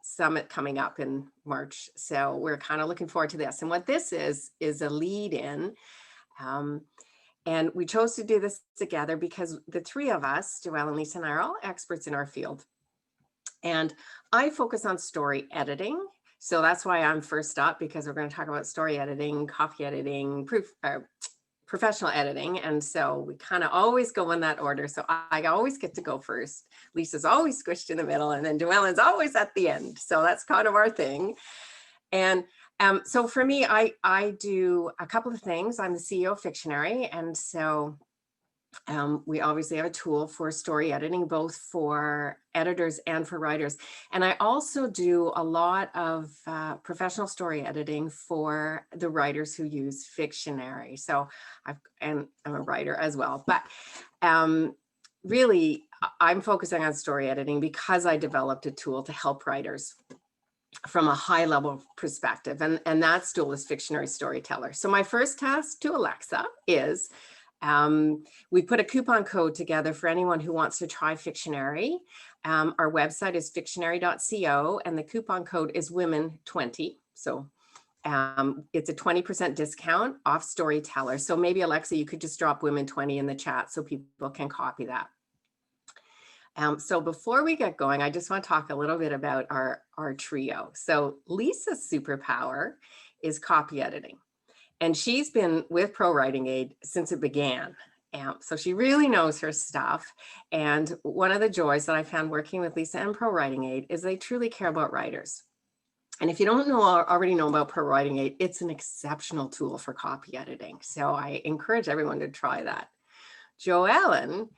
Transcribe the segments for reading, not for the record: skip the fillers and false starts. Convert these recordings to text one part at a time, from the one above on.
summit coming up in March. So we're kind of looking forward to this. And what this is a lead in. And we chose to do this together because the three of us, JoEllen, Lisa, and I, are all experts in our field. And I focus on story editing. So that's why I'm first up, because we're going to talk about story editing, copy editing, professional editing. And so we kind of always go in that order. So I always get to go first. Lisa's always squished in the middle, and then JoEllen's always at the end. So that's kind of our thing. And so for me, I do a couple of things. I'm the CEO of Fictionary. And so we obviously have a tool for story editing, both for editors and for writers. And I also do a lot of professional story editing for the writers who use Fictionary. So I'm a writer as well, but really I'm focusing on story editing because I developed a tool to help writers from a high level perspective. And that tool is Fictionary Storyteller. So my first task to Alexa is we put a coupon code together for anyone who wants to try Fictionary. Our website is fictionary.co, and the coupon code is women20. So it's a 20% discount off Storyteller. So maybe Alexa, you could just drop women20 in the chat so people can copy that. So before we get going, I just want to talk a little bit about our trio. So Lisa's superpower is copy editing. And she's been with ProWriting Aid since it began. So she really knows her stuff. And one of the joys that I found working with Lisa and ProWriting Aid is they truly care about writers. And if you don't already know about ProWriting Aid, it's an exceptional tool for copy editing. So I encourage everyone to try that. JoEllen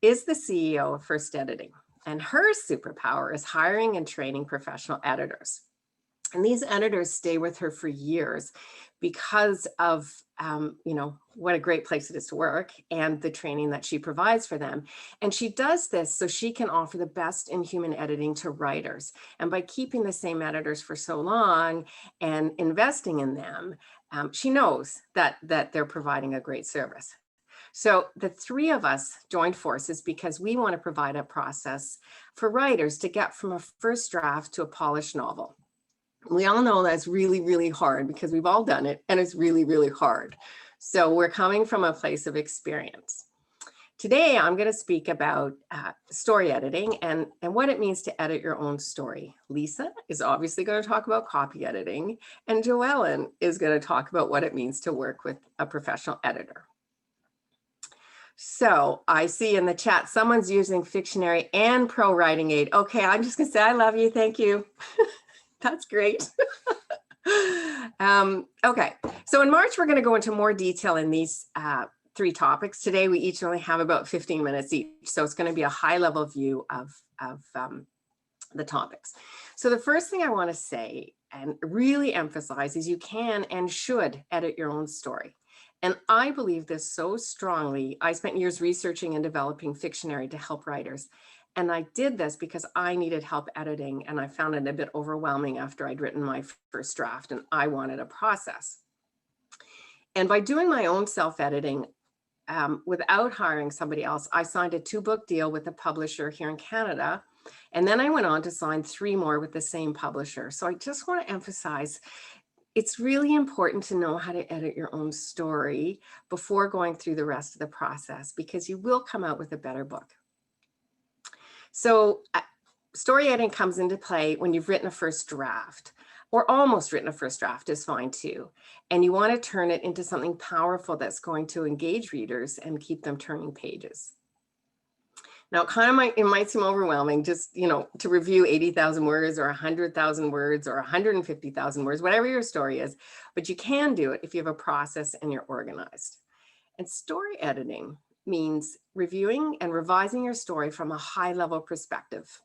is the CEO of FirstEditing, and her superpower is hiring and training professional editors. And these editors stay with her for years because of, what a great place it is to work and the training that she provides for them. And she does this so she can offer the best in human editing to writers. And by keeping the same editors for so long and investing in them, she knows that they're providing a great service. So the three of us joined forces because we want to provide a process for writers to get from a first draft to a polished novel. We all know that's really, really hard because we've all done it, and it's really, really hard. So we're coming from a place of experience. Today, I'm going to speak about story editing and what it means to edit your own story. Lisa is obviously going to talk about copy editing, and JoEllen is going to talk about what it means to work with a professional editor. So I see in the chat, someone's using Fictionary and ProWriting Aid. Okay, I'm just going to say I love you. Thank you. That's great. Okay, so in March, we're going to go into more detail in these three topics. Today, we each only have about 15 minutes each, so it's going to be a high-level view of the topics. So the first thing I want to say and really emphasize is you can and should edit your own story. And I believe this so strongly. I spent years researching and developing Fictionary to help writers. And I did this because I needed help editing, and I found it a bit overwhelming after I'd written my first draft, and I wanted a process. And by doing my own self-editing without hiring somebody else, I signed a 2-book deal with a publisher here in Canada. And then I went on to sign 3 more with the same publisher. So I just want to emphasize, it's really important to know how to edit your own story before going through the rest of the process, because you will come out with a better book. So story editing comes into play when you've written a first draft, or almost written a first draft is fine too. And you want to turn it into something powerful that's going to engage readers and keep them turning pages. Now, it might seem overwhelming just, to review 80,000 words or 100,000 words or 150,000 words, whatever your story is, but you can do it if you have a process and you're organized. And story editing means reviewing and revising your story from a high-level perspective.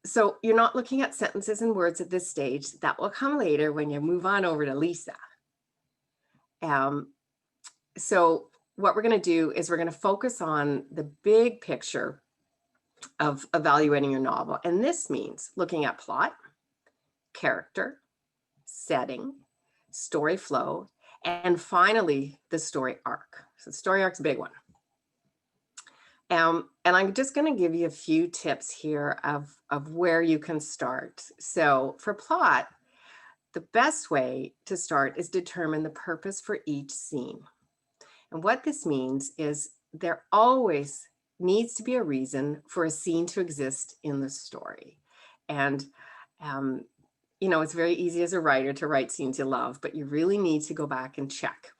So you're not looking at sentences and words at this stage. That will come later when you move on over to Lisa. So what we're going to do is we're going to focus on the big picture of evaluating your novel. And this means looking at plot, character, setting, story flow, and finally, the story arc. So the story arc's a big one. And I'm just going to give you a few tips here of where you can start. So for plot, the best way to start is determine the purpose for each scene. And what this means is there always needs to be a reason for a scene to exist in the story. And, you know, it's very easy as a writer to write scenes you love, but you really need to go back and check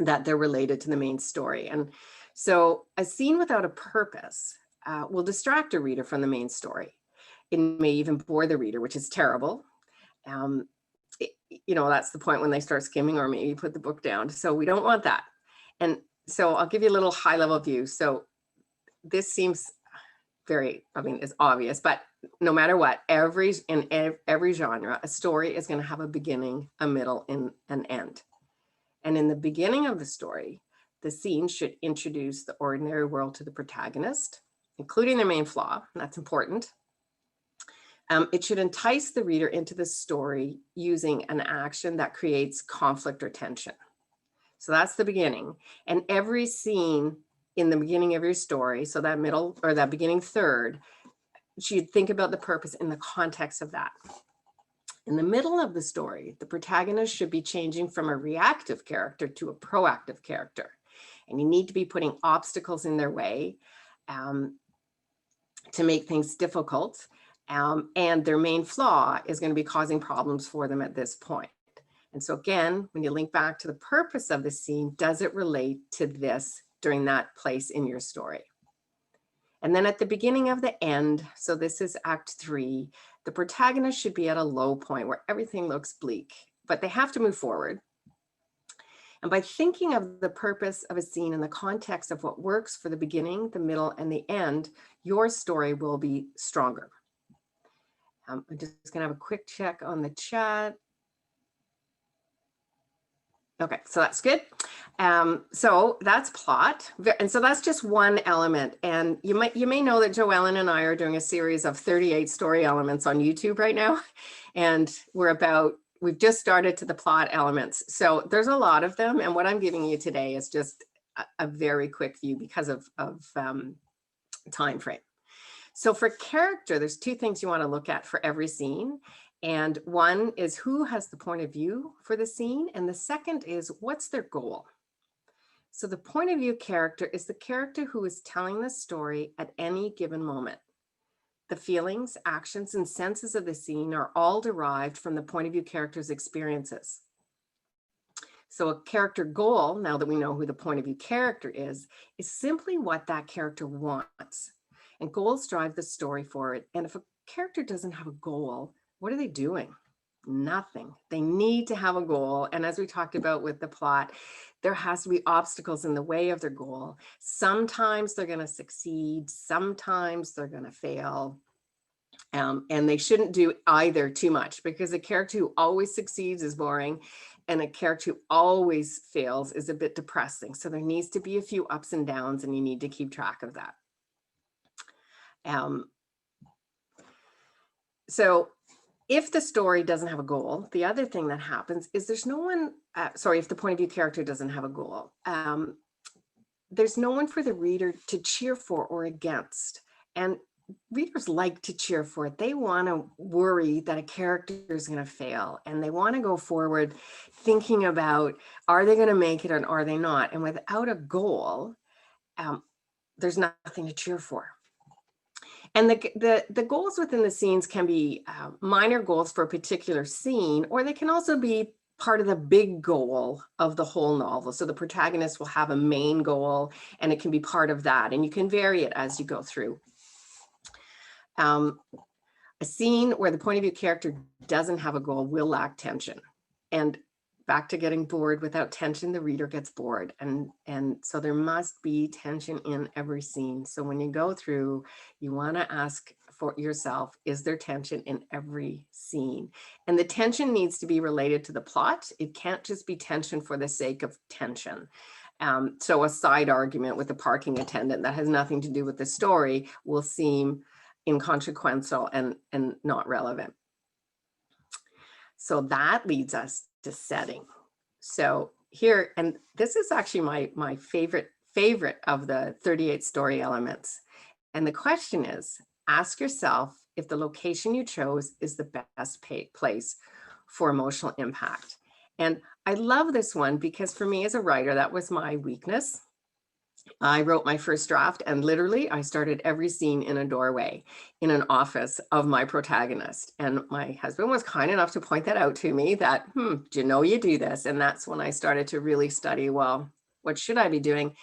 that they're related to the main story. And so a scene without a purpose will distract a reader from the main story. It may even bore the reader, which is terrible. You know, that's the point when they start skimming or maybe put the book down. So we don't want that. And so I'll give you a little high level view. So this seems very, I mean, it's obvious, but no matter what, in every genre, a story is going to have a beginning, a middle, and an end. And in the beginning of the story, the scene should introduce the ordinary world to the protagonist, including their main flaw, and that's important. It should entice the reader into the story using an action that creates conflict or tension. So that's the beginning. And every scene in the beginning of your story, so that middle or that beginning third, you'd think about the purpose in the context of that. In the middle of the story, the protagonist should be changing from a reactive character to a proactive character. And you need to be putting obstacles in their way to make things difficult. And their main flaw is going to be causing problems for them at this point. And so again, when you link back to the purpose of the scene, does it relate to this during that place in your story? And then at the beginning of the end, so this is Act 3, the protagonist should be at a low point where everything looks bleak, but they have to move forward. And by thinking of the purpose of a scene in the context of what works for the beginning, the middle, and the end, your story will be stronger. I'm just going to have a quick check on the chat. Okay, so that's good. So that's plot. And so that's just one element. And you may know that JoEllen and I are doing a series of 38 story elements on YouTube right now. And we've just started to the plot elements. So there's a lot of them. And what I'm giving you today is just a very quick view because of time frame. So for character, there's two things you want to look at for every scene. And one is who has the point of view for the scene. And the second is what's their goal. So the point of view character is the character who is telling the story at any given moment. The feelings, actions, and senses of the scene are all derived from the point of view character's experiences. So a character goal, now that we know who the point of view character is simply what that character wants. And goals drive the story forward. And if a character doesn't have a goal, what are they doing? Nothing. They need to have a goal. And as we talked about with the plot, there has to be obstacles in the way of their goal. Sometimes they're going to succeed. Sometimes they're going to fail. And they shouldn't do either too much, because a character who always succeeds is boring. And a character who always fails is a bit depressing. So there needs to be a few ups and downs, and you need to keep track of that. So if the story doesn't have a goal, the other thing that happens is there's no one, if the point of view character doesn't have a goal, there's no one for the reader to cheer for or against. And readers like to cheer for it. They want to worry that a character is going to fail, and they want to go forward thinking about, are they going to make it or are they not? And without a goal, there's nothing to cheer for. And the goals within the scenes can be minor goals for a particular scene, or they can also be part of the big goal of the whole novel. So the protagonist will have a main goal, and it can be part of that, and you can vary it as you go through. A scene where the point of view character doesn't have a goal will lack tension. And back to getting bored, without tension, the reader gets bored. And so there must be tension in every scene. So when you go through, you want to ask for yourself, is there tension in every scene? And the tension needs to be related to the plot. It can't just be tension for the sake of tension. So a side argument with the parking attendant that has nothing to do with the story will seem inconsequential and not relevant. So that leads us to setting. So here, and this is actually my favorite favorite of the 38 story elements. And the question is, ask yourself if the location you chose is the best place for emotional impact. And I love this one because for me as a writer, that was my weakness. I wrote my first draft and literally I started every scene in a doorway in an office of my protagonist. And my husband was kind enough to point that out to me that, do you know you do this? And that's when I started to really study, well, what should I be doing?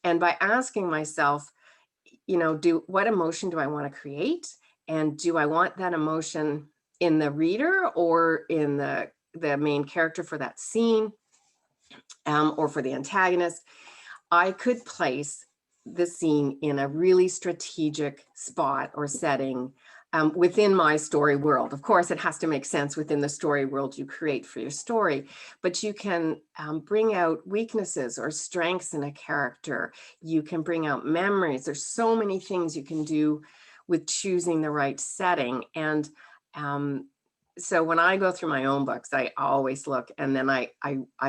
And by asking myself, what emotion do I want to create? And do I want that emotion in the reader or in the main character for that scene, or for the antagonist? I could place the scene in a really strategic spot or setting within my story world. Of course, it has to make sense within the story world you create for your story, but you can bring out weaknesses or strengths in a character. You can bring out memories. There's so many things you can do with choosing the right setting. And so when I go through my own books, I always look, and then I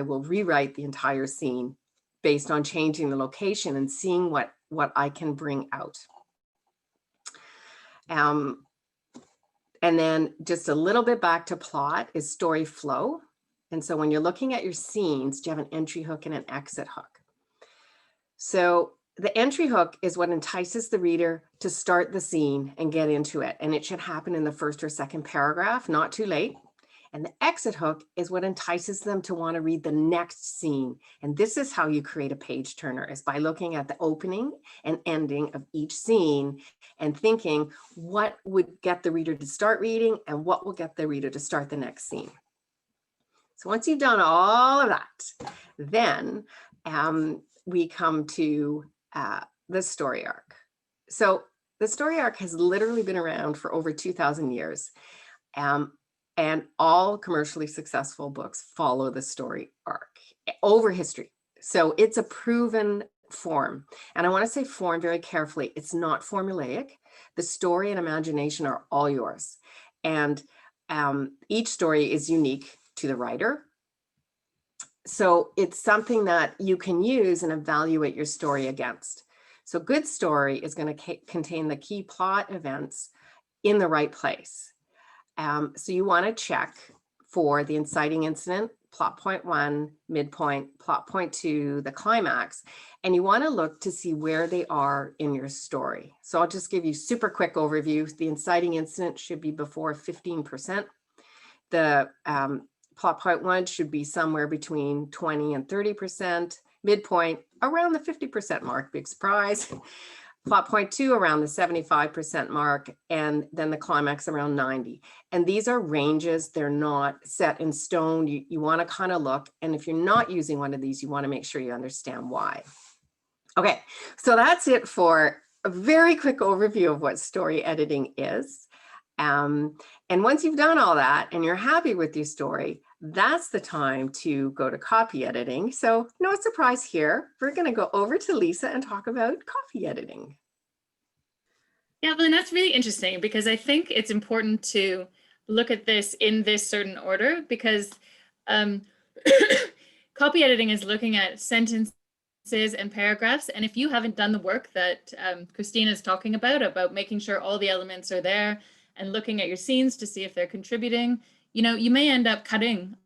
will rewrite the entire scene based on changing the location and seeing what I can bring out. And then just a little bit back to plot is story flow. And so when you're looking at your scenes, do you have an entry hook and an exit hook? So the entry hook is what entices the reader to start the scene and get into it. And it should happen in the first or second paragraph, not too late. And the exit hook is what entices them to want to read the next scene. And this is how you create a page turner, is by looking at the opening and ending of each scene and thinking what would get the reader to start reading and what will get the reader to start the next scene. So once you've done all of that, then we come to the story arc. So the story arc has literally been around for over 2,000 years. And all commercially successful books follow the story arc over history. So it's a proven form. And I want to say form very carefully. It's not formulaic. The story and imagination are all yours. And each story is unique to the writer. So it's something that you can use and evaluate your story against. So good story is going to contain the key plot events in the right place. So you want to check for the inciting incident, plot point 1, midpoint, plot point 2, the climax, and you want to look to see where they are in your story. So I'll just give you super quick overview. The inciting incident should be before 15%. The plot point 1 should be somewhere between 20 and 30%. Midpoint around the 50% mark, big surprise. Plot point 2 around the 75% mark, and then the climax around 90. And these are ranges, they're not set in stone. You want to kind of look, and if you're not using one of these, you want to make sure you understand why. Okay, so that's it for a very quick overview of what story editing is. And once you've done all that and you're happy with your story, that's the time to go to copy editing. So no surprise here, we're going to go over to Lisa and talk about copy editing. Yeah, well, and that's really interesting because I think it's important to look at this in this certain order because copy editing is looking at sentences and paragraphs. And if you haven't done the work that Kristina is talking about making sure all the elements are there and looking at your scenes to see if they're contributing, you may end up cutting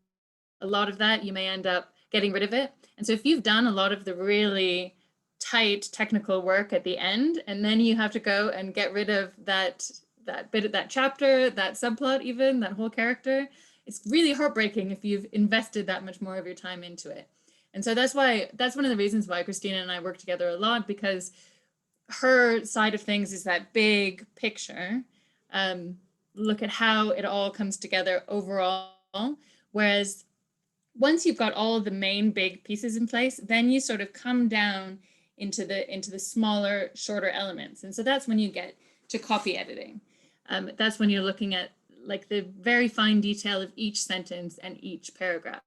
a lot of that. You may end up getting rid of it. And so if you've done a lot of the really tight technical work at the end, and then you have to go and get rid of that bit of that chapter, that subplot, even that whole character, it's really heartbreaking if you've invested that much more of your time into it. And so that's one of the reasons why Kristina and I work together a lot, because her side of things is that big picture, look at how it all comes together overall. Whereas once you've got all of the main big pieces in place, then you sort of come down into the smaller, shorter elements. And so that's when you get to copy editing. That's when you're looking at like the very fine detail of each sentence and each paragraph.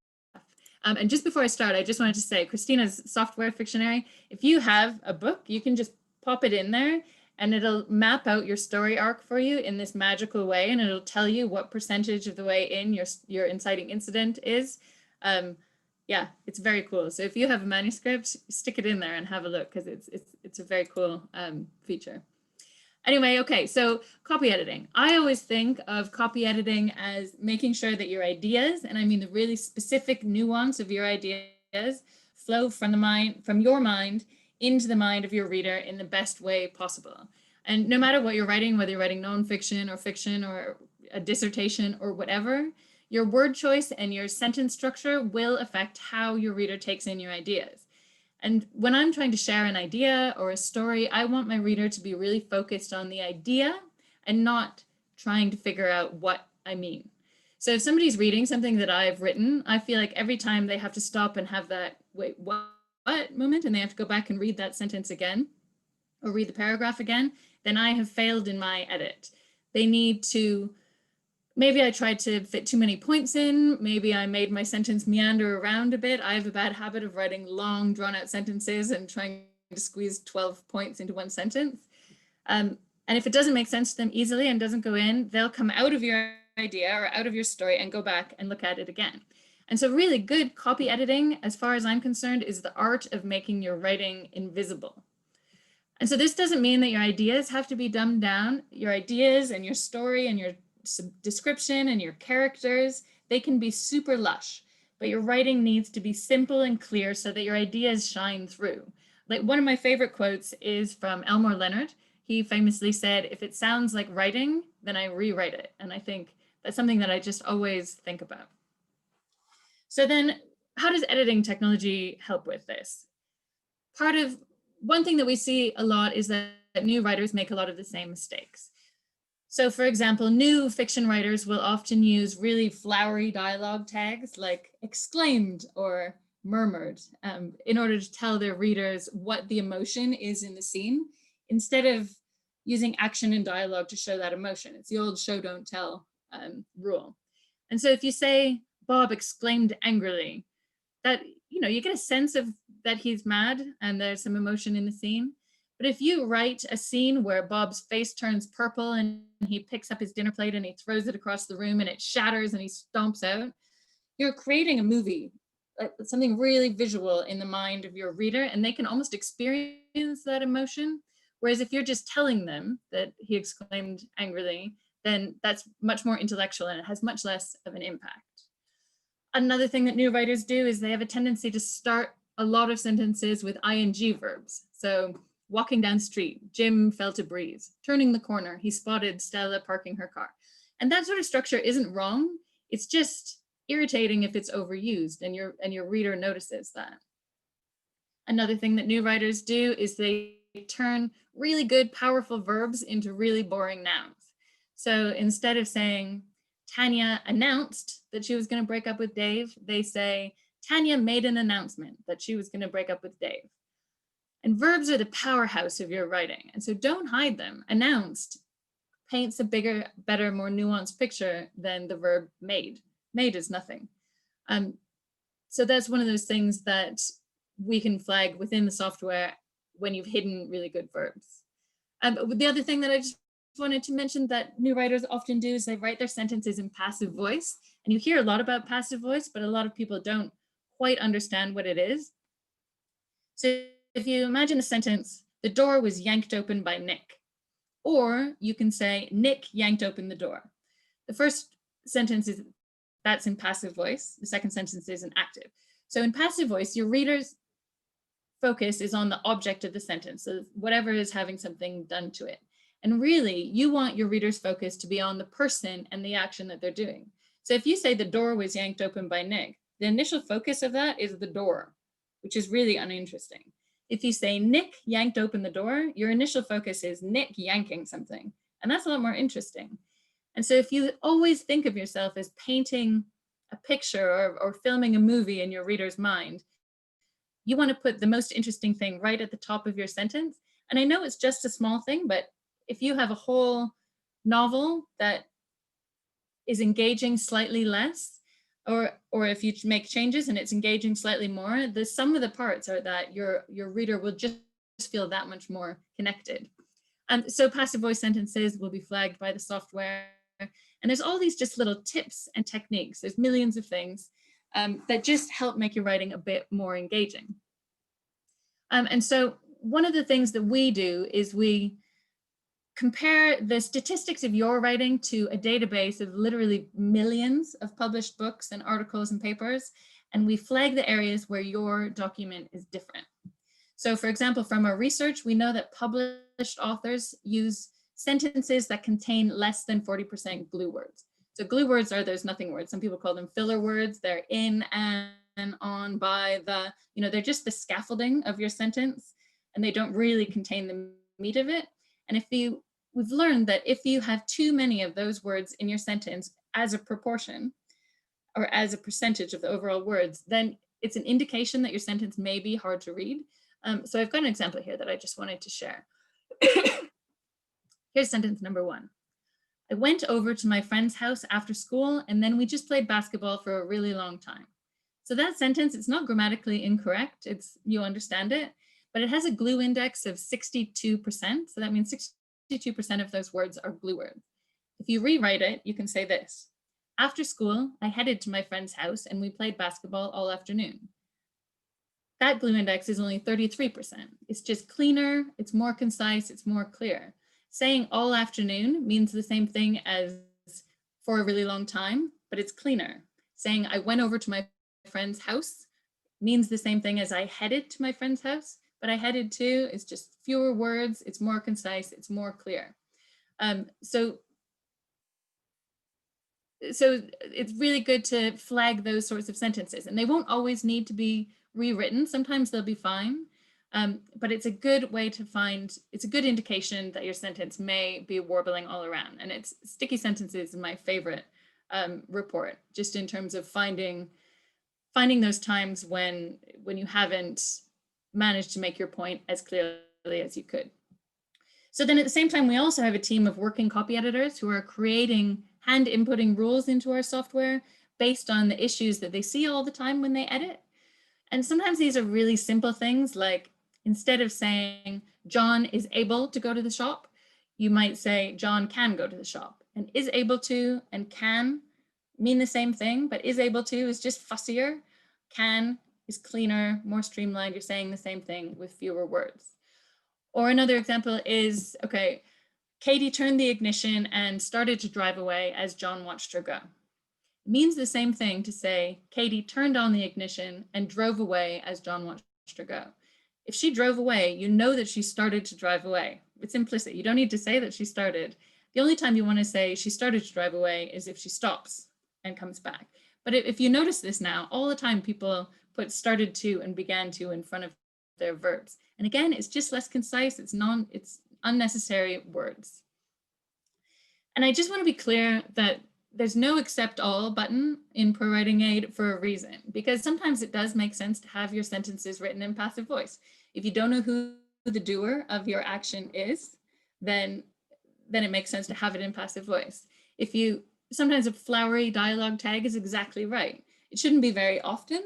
And just before I start, I just wanted to say, Kristina's software, Fictionary, if you have a book, you can just pop it in there and it'll map out your story arc for you in this magical way. And it'll tell you what percentage of the way in your inciting incident is. yeah, it's very cool. So if you have a manuscript, stick it in there and have a look, because it's a very cool feature. Anyway, okay, so copy editing. I always think of copy editing as making sure that your ideas, and I mean the really specific nuance of your ideas, flow from the mind, from your mind into the mind of your reader in the best way possible. And no matter what you're writing, whether you're writing nonfiction or fiction or a dissertation or whatever, your word choice and your sentence structure will affect how your reader takes in your ideas. And when I'm trying to share an idea or a story, I want my reader to be really focused on the idea and not trying to figure out what I mean. So if somebody's reading something that I've written, I feel like every time they have to stop and have that, wait, what moment? And they have to go back and read that sentence again or read the paragraph again, then I have failed in my edit. They need to, maybe I tried to fit too many points in. Maybe I made my sentence meander around a bit. I have a bad habit of writing long, drawn out sentences and trying to squeeze 12 points into one sentence. And if it doesn't make sense to them easily and doesn't go in, they'll come out of your idea or out of your story and go back and look at it again. And so really good copy editing, as far as I'm concerned, is the art of making your writing invisible. And so this doesn't mean that your ideas have to be dumbed down. Your ideas and your story and your description and your characters, they can be super lush, but your writing needs to be simple and clear so that your ideas shine through. Like one of my favorite quotes is from Elmore Leonard. He famously said, "If it sounds like writing, then I rewrite it." And I think that's something that I just always think about. So then how does editing technology help with this? One thing that we see a lot is that new writers make a lot of the same mistakes. So for example, new fiction writers will often use really flowery dialogue tags like exclaimed or murmured in order to tell their readers what the emotion is in the scene, instead of using action and dialogue to show that emotion. It's the old show don't tell rule. And so if you say, "Bob exclaimed angrily," that, you know, you get a sense of that he's mad and there's some emotion in the scene. But if you write a scene where Bob's face turns purple and he picks up his dinner plate and he throws it across the room and it shatters and he stomps out, you're creating a movie, something really visual in the mind of your reader, and they can almost experience that emotion. Whereas if you're just telling them that he exclaimed angrily, then that's much more intellectual and it has much less of an impact. Another thing that new writers do is they have a tendency to start a lot of sentences with ing verbs. So walking down the street, Jim felt a breeze. Turning the corner, he spotted Stella parking her car. And that sort of structure isn't wrong. It's just irritating if it's overused and your reader notices that. Another thing that new writers do is they turn really good, powerful verbs into really boring nouns. So instead of saying, "Tanya announced that she was going to break up with Dave," they say, "Tanya made an announcement that she was going to break up with Dave." And verbs are the powerhouse of your writing. And so don't hide them. Announced paints a bigger, better, more nuanced picture than the verb made. Made is nothing. So that's one of those things that we can flag within the software when you've hidden really good verbs. The other thing that I just wanted to mention that new writers often do is they write their sentences in passive voice. And you hear a lot about passive voice, but a lot of people don't quite understand what it is. So if you imagine a sentence, "The door was yanked open by Nick," or you can say, "Nick yanked open the door." The first sentence is that's in passive voice. The second sentence is in active. So in passive voice, your reader's focus is on the object of the sentence, so whatever is having something done to it. And really, you want your reader's focus to be on the person and the action that they're doing. So if you say the door was yanked open by Nick, the initial focus of that is the door, which is really uninteresting. If you say Nick yanked open the door, your initial focus is Nick yanking something. And that's a lot more interesting. And so if you always think of yourself as painting a picture or filming a movie in your reader's mind, you want to put the most interesting thing right at the top of your sentence. And I know it's just a small thing, but if you have a whole novel that is engaging slightly less, or if you make changes and it's engaging slightly more, the sum of the parts are that your reader will just feel that much more connected. So passive voice sentences will be flagged by the software. And there's all these just little tips and techniques. There's millions of things that just help make your writing a bit more engaging. And so one of the things that we do is we compare the statistics of your writing to a database of literally millions of published books and articles and papers, and we flag the areas where your document is different. So for example, from our research, we know that published authors use sentences that contain less than 40% glue words. So glue words are those nothing words. Some people call them filler words. They're in, and, on, by, the, they're just the scaffolding of your sentence, and they don't really contain the meat of it. And we've learned that if you have too many of those words in your sentence as a proportion or as a percentage of the overall words, then it's an indication that your sentence may be hard to read. So I've got an example here that I just wanted to share. Here's sentence number 1. I went over to my friend's house after school, and then we just played basketball for a really long time. So that sentence, it's not grammatically incorrect. You understand it, but it has a glue index of 62%. So that means 62% of those words are glue words. If you rewrite it, you can say this. After school, I headed to my friend's house and we played basketball all afternoon. That glue index is only 33%. It's just cleaner, it's more concise, it's more clear. Saying all afternoon means the same thing as for a really long time, but it's cleaner. Saying I went over to my friend's house means the same thing as I headed to my friend's house, but I headed to is just fewer words, it's more concise, it's more clear. So it's really good to flag those sorts of sentences, and they won't always need to be rewritten. Sometimes they'll be fine, but it's a good way to it's a good indication that your sentence may be warbling all around. And it's sticky sentences is my favorite report, just in terms of finding those times when you haven't managed to make your point as clearly as you could. So then at the same time, we also have a team of working copy editors who are creating hand inputting rules into our software based on the issues that they see all the time when they edit. And sometimes these are really simple things, like instead of saying John is able to go to the shop, you might say John can go to the shop. And is able to and can mean the same thing, but is able to is just fussier. Can is cleaner, more streamlined. You're saying the same thing with fewer words. Or another example is, okay, Katie turned the ignition and started to drive away as John watched her go. It means the same thing to say Katie turned on the ignition and drove away as John watched her go. If she drove away, you know that she started to drive away. It's implicit. You don't need to say that she started. The only time you want to say she started to drive away is if she stops and comes back. But if you notice this now, all the time people put started to and began to in front of their verbs. And again, it's just less concise. It's unnecessary words. And I just want to be clear that there's no accept all button in ProWriting Aid for a reason, because sometimes it does make sense to have your sentences written in passive voice. If you don't know who the doer of your action is, then it makes sense to have it in passive voice. Sometimes a flowery dialogue tag is exactly right. It shouldn't be very often,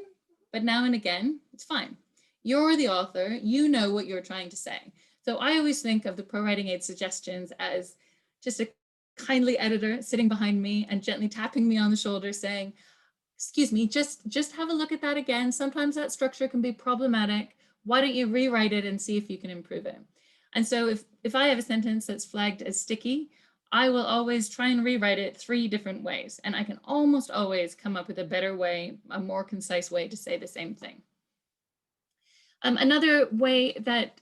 but now and again, it's fine. You're the author, you know what you're trying to say. So I always think of the ProWriting Aid suggestions as just a kindly editor sitting behind me and gently tapping me on the shoulder saying, excuse me, just have a look at that again. Sometimes that structure can be problematic. Why don't you rewrite it and see if you can improve it? And so if I have a sentence that's flagged as sticky, I will always try and rewrite it 3 different ways. And I can almost always come up with a better way, a more concise way to say the same thing. Another way that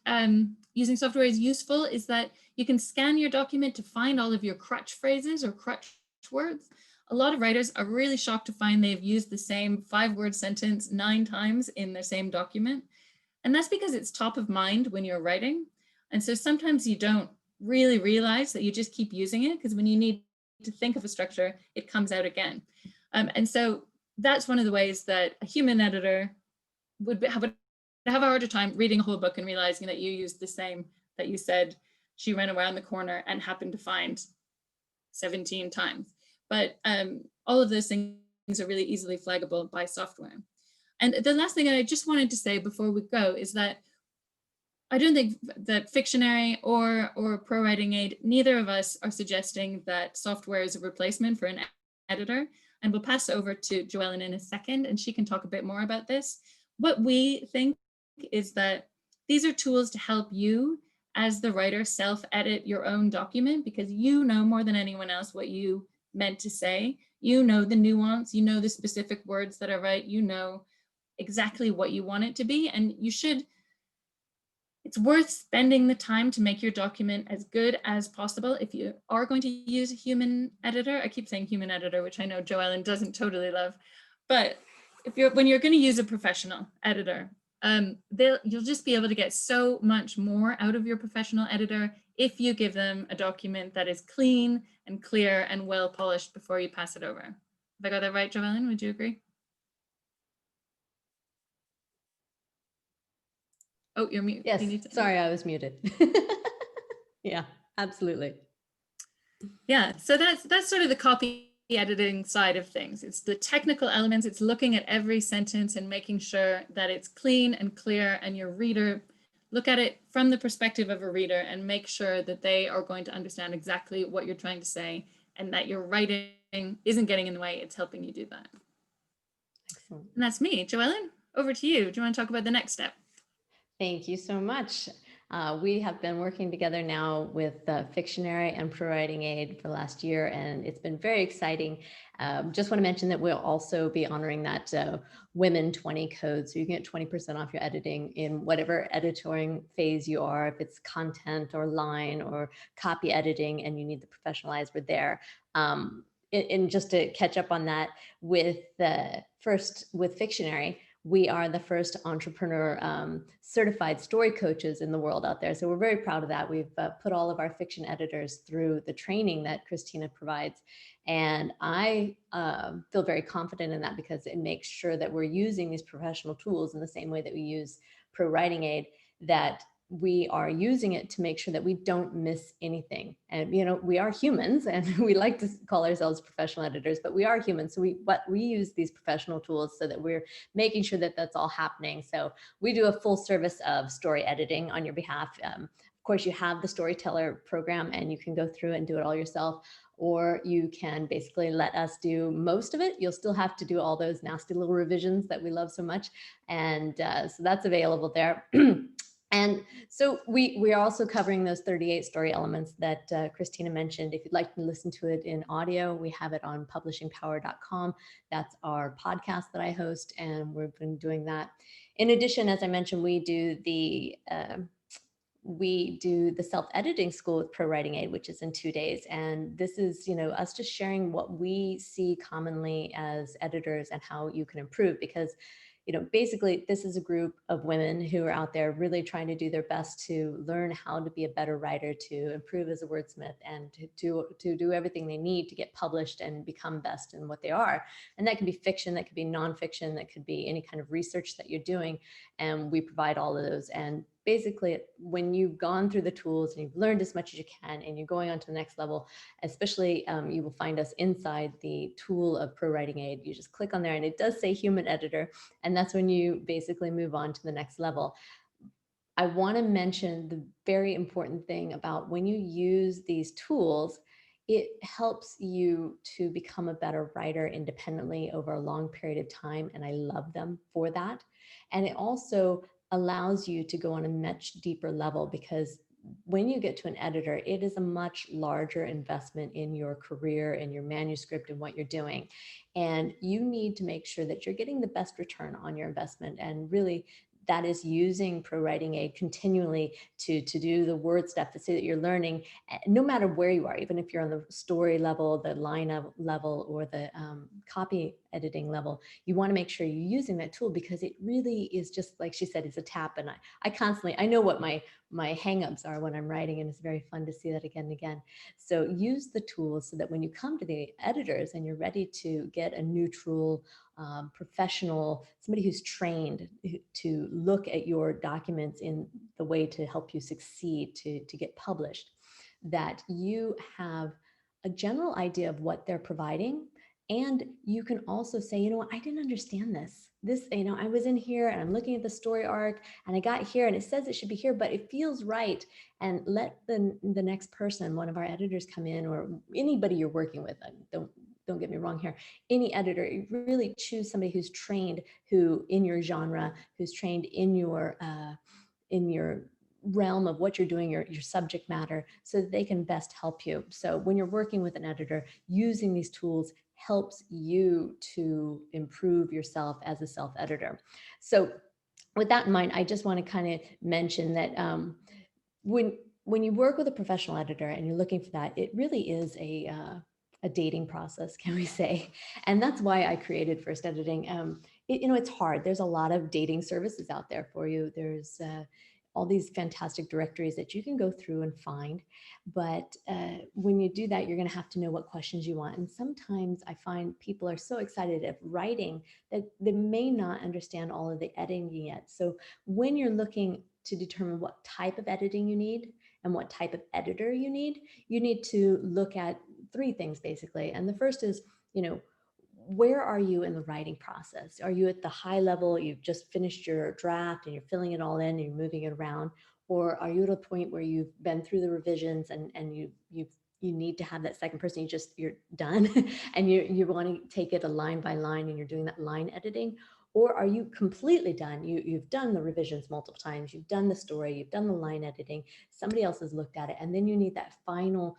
using software is useful is that you can scan your document to find all of your crutch phrases or crutch words. A lot of writers are really shocked to find they've used the same 5-word sentence 9 times in the same document. And that's because it's top of mind when you're writing. And so sometimes you don't really realize that you just keep using it, because when you need to think of a structure, it comes out again. And so that's one of the ways that a human editor would have a harder time reading a whole book and realizing that you used the same that you said she ran around the corner and happened to find 17 times. But all of those things are really easily flaggable by software. And the last thing I just wanted to say before we go is that I don't think that Fictionary or ProWriting Aid, neither of us are suggesting that software is a replacement for an editor. and we'll pass over to JoEllen in a second, and she can talk a bit more about this. What we think is that these are tools to help you as the writer self-edit your own document, because you know more than anyone else what you meant to say. You know the nuance, you know the specific words that are right, you know exactly what you want it to be, and it's worth spending the time to make your document as good as possible. If you are going to use a human editor, I keep saying human editor, which I know JoEllen doesn't totally love, but when you're going to use a professional editor, you'll just be able to get so much more out of your professional editor if you give them a document that is clean and clear and well polished before you pass it over. Have I got that right, JoEllen? Would you agree? Oh, you're mute. Yes, sorry, I was muted. Yeah, absolutely. Yeah, so that's sort of the copy editing side of things. It's the technical elements. It's looking at every sentence and making sure that it's clean and clear, and your reader, look at it from the perspective of a reader and make sure that they are going to understand exactly what you're trying to say, and that your writing isn't getting in the way, it's helping you do that. Excellent. And that's me. JoEllen, over to you. Do you want to talk about the next step? Thank you so much. We have been working together now with Fictionary and ProWriting Aid for the last year, and it's been very exciting. Just want to mention that we'll also be honoring that Women 20 code, so you can get 20% off your editing in whatever editoring phase you are, if it's content or line or copy editing and you need the professionalized, we're there. And just to catch up on that, with Fictionary, we are the first entrepreneur certified story coaches in the world out there. So we're very proud of that. We've put all of our fiction editors through the training that Kristina provides. And I feel very confident in that because it makes sure that we're using these professional tools in the same way that we use ProWriting Aid, that we are using it to make sure that we don't miss anything. And, you know, we are humans and we like to call ourselves professional editors, but we are humans. So we use these professional tools so that we're making sure that that's all happening. So we do a full service of story editing on your behalf. Of course, you have the storyteller program and you can go through and do it all yourself, or you can basically let us do most of it. You'll still have to do all those nasty little revisions that we love so much. And so that's available there. And so we are also covering those 38 story elements that Kristina mentioned. If you'd like to listen to it in audio, we have it on publishingpower.com. That's our podcast that I host, and we've been doing that. In addition, as I mentioned, we do the self-editing school with ProWriting Aid, which is in 2 days. And this is, you know, us just sharing what we see commonly as editors and how you can improve, because you know, basically, this is a group of women who are out there really trying to do their best to learn how to be a better writer, to improve as a wordsmith, and to do everything they need to get published and become best in what they are. And that can be fiction, that could be nonfiction, that could be any kind of research that you're doing. And we provide all of those. And basically, when you've gone through the tools and you've learned as much as you can and you're going on to the next level, especially you will find us inside the tool of ProWriting Aid. You just click on there and it does say human editor. And that's when you basically move on to the next level. I want to mention the very important thing about when you use these tools, it helps you to become a better writer independently over a long period of time. And I love them for that. And it also allows you to go on a much deeper level, because when you get to an editor, it is a much larger investment in your career and your manuscript and what you're doing. And you need to make sure that you're getting the best return on your investment. And really, that is using ProWriting Aid continually to do the word stuff so that you're learning, no matter where you are, even if you're on the story level, the line level, or the copy editing level, you want to make sure you're using that tool, because it really is just, like she said, it's a tap. And I know what my hangups are when I'm writing, and it's very fun to see that again and again. So use the tools so that when you come to the editors and you're ready to get a neutral, professional, somebody who's trained to look at your documents in the way to help you succeed to get published, that you have a general idea of what they're providing. And you can also say, you know what, I didn't understand this. You know, I was in here and I'm looking at the story arc and I got here and it says it should be here, but it feels right. And let the next person, one of our editors, come in, or anybody you're working with. Don't don't get me wrong here, any editor, you really choose somebody who's trained, who in your genre, who's trained in your realm of what you're doing, your subject matter, so that they can best help you. So when you're working with an editor, using these tools helps you to improve yourself as a self-editor. So with that in mind, I just want to kind of mention that when you work with a professional editor and you're looking for that, it really is a dating process, can we say? And that's why I created First Editing. It's hard. There's a lot of dating services out there for you. There's all these fantastic directories that you can go through and find. But when you do that, you're going to have to know what questions you want. And sometimes I find people are so excited at writing that they may not understand all of the editing yet. So when you're looking to determine what type of editing you need and what type of editor you need to look at three things basically. And the first is, where are you in the writing process? Are you at the high level, you've just finished your draft and you're filling it all in and you're moving it around? Or are you at a point where you've been through the revisions and you need to have that second person, you're done and you want to take it a line by line and you're doing that line editing? Or are you completely done? You've done the revisions multiple times, you've done the story, you've done the line editing, somebody else has looked at it, and then you need that final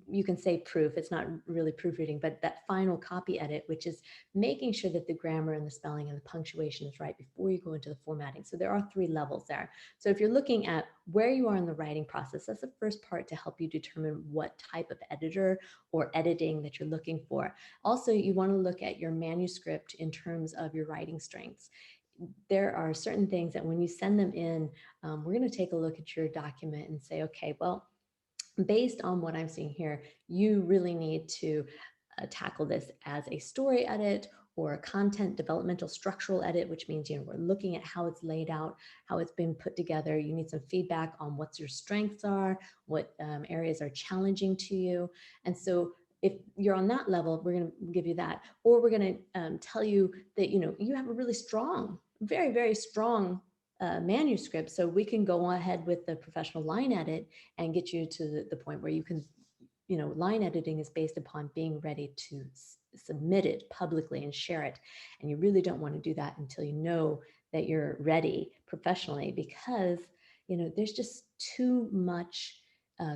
you can say proof, it's not really proofreading, but that final copy edit, which is making sure that the grammar and the spelling and the punctuation is right before you go into the formatting. So there are three levels there. So if you're looking at where you are in the writing process, that's the first part to help you determine what type of editor or editing that you're looking for. Also, you want to look at your manuscript in terms of your writing strengths. There are certain things that when you send them in, we're going to take a look at your document and say, okay, well, based on what I'm seeing here, you really need to tackle this as a story edit or a content developmental structural edit, which means, we're looking at how it's laid out, how it's been put together. You need some feedback on what your strengths are, what areas are challenging to you. And so if you're on that level, we're going to give you that, or we're going to tell you that, you have a really strong, very, very strong manuscript. So we can go ahead with the professional line edit and get you to the point where you can, line editing is based upon being ready to submit it publicly and share it. And you really don't want to do that until you know that you're ready professionally, because, there's just too much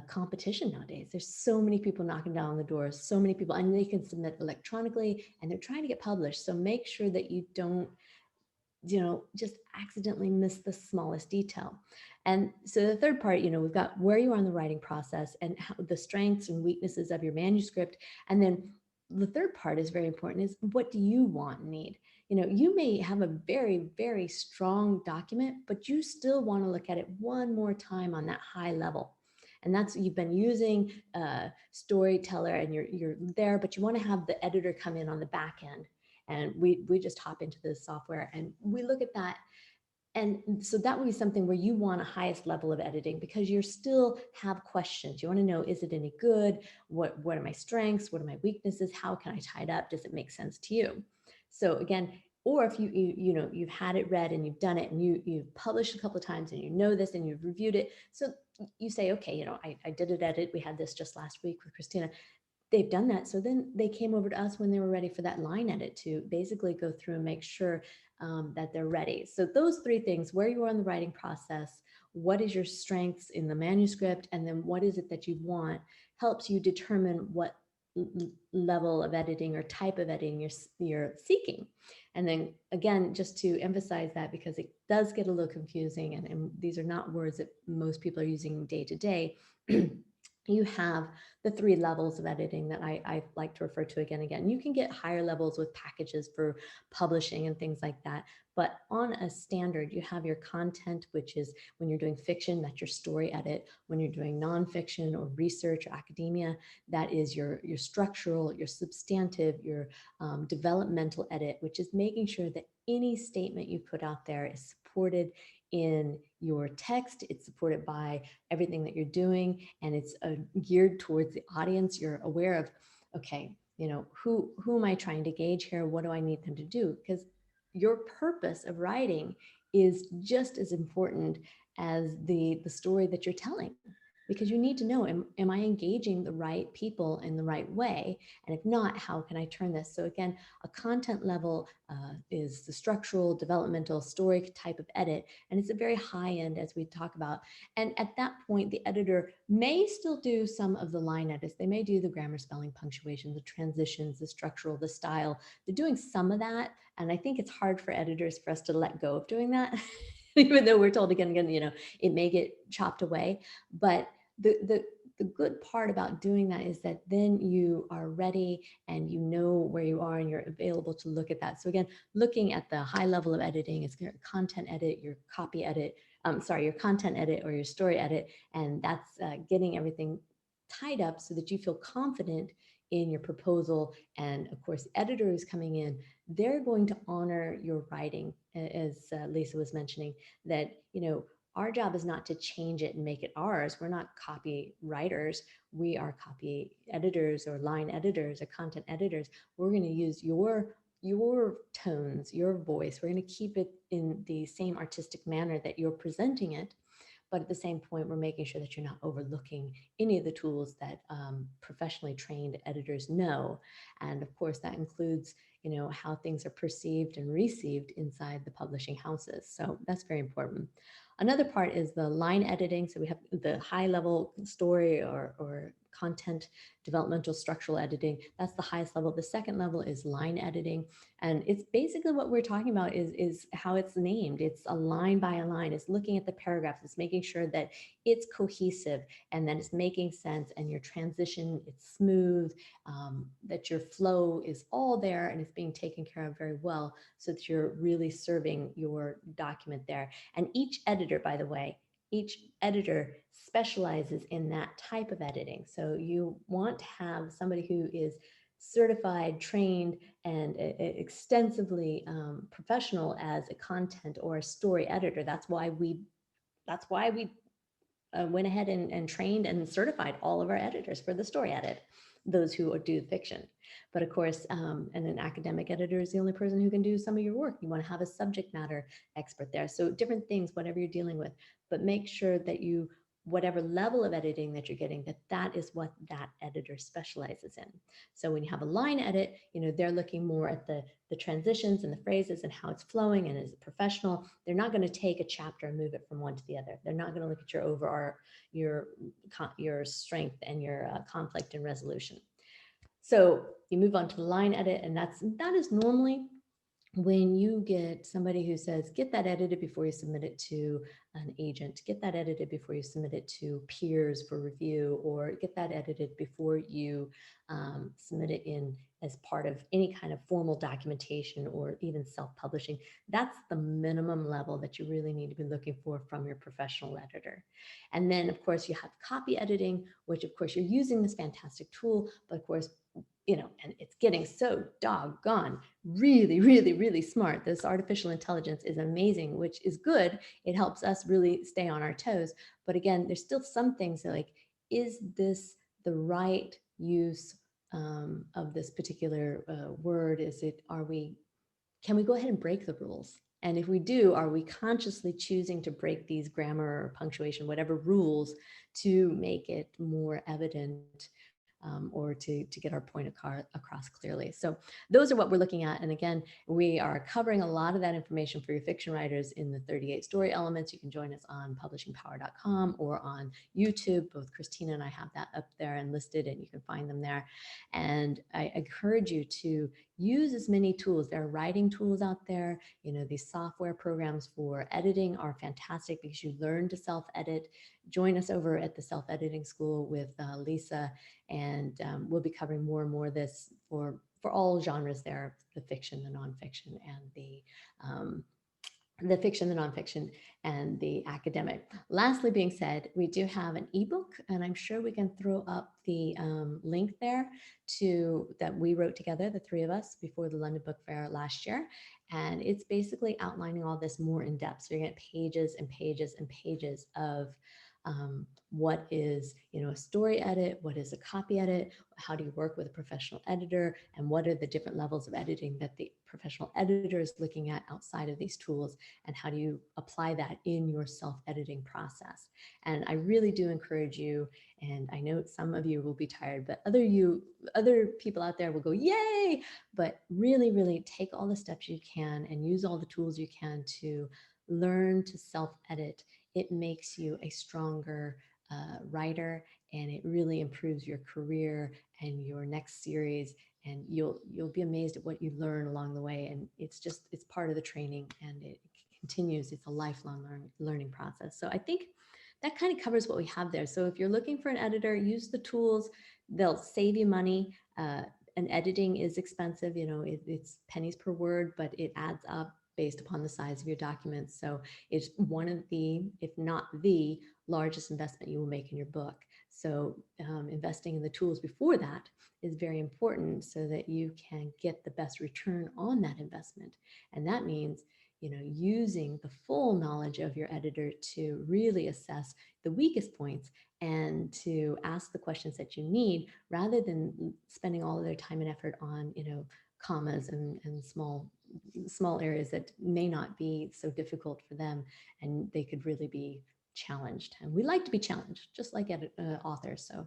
competition nowadays. There's so many people knocking down the doors, so many people, and they can submit electronically and they're trying to get published. So make sure that you don't just accidentally miss the smallest detail. And so the third part, we've got where you are in the writing process and how the strengths and weaknesses of your manuscript. And then the third part is very important, is what do you want and need? You may have a very, very strong document, but you still want to look at it one more time on that high level. And that's, you've been using Storyteller and you're there, but you want to have the editor come in on the back end. And we just hop into the software and we look at that. And so that would be something where you want a highest level of editing, because you still have questions. You want to know, is it any good? What are my strengths? What are my weaknesses? How can I tie it up? Does it make sense to you? So again, or if you've had it read and you've done it and you've published a couple of times and you know this and you've reviewed it. So you say, okay, I did an edit. We had this just last week with Kristina. They've done that. So then they came over to us when they were ready for that line edit to basically go through and make sure that they're ready. So those three things: where you are in the writing process, what is your strengths in the manuscript, and then what is it that you want, helps you determine what level of editing or type of editing you're seeking. And then again, just to emphasize that, because it does get a little confusing, and these are not words that most people are using day to day. You have the three levels of editing that I like to refer to again and again. You can get higher levels with packages for publishing and things like that. But on a standard, you have your content, which is when you're doing fiction, that's your story edit. When you're doing nonfiction or research or academia, that is your structural, your substantive, your developmental edit, which is making sure that any statement you put out there is supported in your text, it's supported by everything that you're doing, and it's geared towards the audience. You're aware of, okay, who am I trying to gauge here? What do I need them to do? Because your purpose of writing is just as important as the story that you're telling. because you need to know, am I engaging the right people in the right way? And if not, how can I turn this? So again, a content level is the structural, developmental, story type of edit. And it's a very high end, as we talk about. And at that point, the editor may still do some of the line edits. They may do the grammar, spelling, punctuation, the transitions, the structural, the style. They're doing some of that. And I think it's hard for editors for us to let go of doing that, even though we're told again, it may get chopped away. But the good part about doing that is that then you are ready and you know where you are and you're available to look at that. So again, looking at the high level of editing, it's your content edit, your copy edit, your content edit or your story edit. And that's getting everything tied up so that you feel confident in your proposal. And of course, editors coming in, they're going to honor your writing, as Lisa was mentioning, that, our job is not to change it and make it ours. We're not copywriters. We are copy editors or line editors or content editors. We're going to use your tones, your voice. We're going to keep it in the same artistic manner that you're presenting it. But at the same point, we're making sure that you're not overlooking any of the tools that professionally trained editors know. And of course, that includes, how things are perceived and received inside the publishing houses. So that's very important. Another part is the line editing. So we have the high level story or content developmental structural editing. That's the highest level. The second level is line editing. And it's basically what we're talking about is how it's named. It's a line by a line. It's looking at the paragraphs. It's making sure that it's cohesive and that it's making sense and your transition, it's smooth, that your flow is all there and it's being taken care of very well so that you're really serving your document there. And each editor, by the way, each editor specializes in that type of editing. So you want to have somebody who is certified, trained, and extensively professional as a content or a story editor. That's why we went ahead and trained and certified all of our editors for the story edit, those who do fiction. But of course, and an academic editor is the only person who can do some of your work. You want to have a subject matter expert there. So different things, whatever you're dealing with, but make sure that whatever level of editing that you're getting, that is what that editor specializes in. So when you have a line edit, they're looking more at the transitions and the phrases and how it's flowing and is it professional. They're not going to take a chapter and move it from one to the other. They're not going to look at your strength and your conflict and resolution. So you move on to the line edit, and that is normally when you get somebody who says, get that edited before you submit it to an agent, get that edited before you submit it to peers for review, or get that edited before you submit it in as part of any kind of formal documentation or even self-publishing. That's the minimum level that you really need to be looking for from your professional editor. And then of course you have copy editing, which of course you're using this fantastic tool, but of course, and it's getting so doggone really, really, really smart. This artificial intelligence is amazing, which is good. It helps us really stay on our toes. But again, there's still some things that is this the right use of this particular word? Can we go ahead and break the rules? And if we do, are we consciously choosing to break these grammar or punctuation, whatever rules, to make it more evident or to get our point across clearly? So those are what we're looking at. And again, we are covering a lot of that information for your fiction writers in the 38 story elements. You can join us on publishingpower.com or on YouTube. Both Kristina and I have that up there and listed, and you can find them there. And I encourage you to use as many tools. There are writing tools out there. These software programs for editing are fantastic because you learn to self-edit. Join us over at the Self-Editing School with Lisa, and we'll be covering more and more of this for all genres there, the fiction, the nonfiction, and the fiction, the nonfiction, and the academic. Lastly being said, we do have an ebook, and I'm sure we can throw up the link there that we wrote together, the three of us, before the London Book Fair last year. And it's basically outlining all this more in depth. So you're going to get pages and pages and pages of what is, a story edit, what is a copy edit, how do you work with a professional editor, and what are the different levels of editing that the professional editor is looking at outside of these tools, and how do you apply that in your self-editing process. And I really do encourage you, and I know some of you will be tired, but other people out there will go, yay, but really, really take all the steps you can and use all the tools you can to learn to self-edit. It makes you a stronger writer, and it really improves your career and your next series, and you'll be amazed at what you learn along the way. And it's part of the training, and it continues. It's a lifelong learning process. So I think that kind of covers what we have there. So if you're looking for an editor, use the tools. They'll save you money. And editing is expensive. It's pennies per word, but it adds up based upon the size of your documents. So it's one of the, if not the largest investment you will make in your book. So investing in the tools before that is very important, so that you can get the best return on that investment. And that means, using the full knowledge of your editor to really assess the weakest points and to ask the questions that you need, rather than spending all of their time and effort on, commas and small areas that may not be so difficult for them, and they could really be challenged. And we like to be challenged, just like authors. So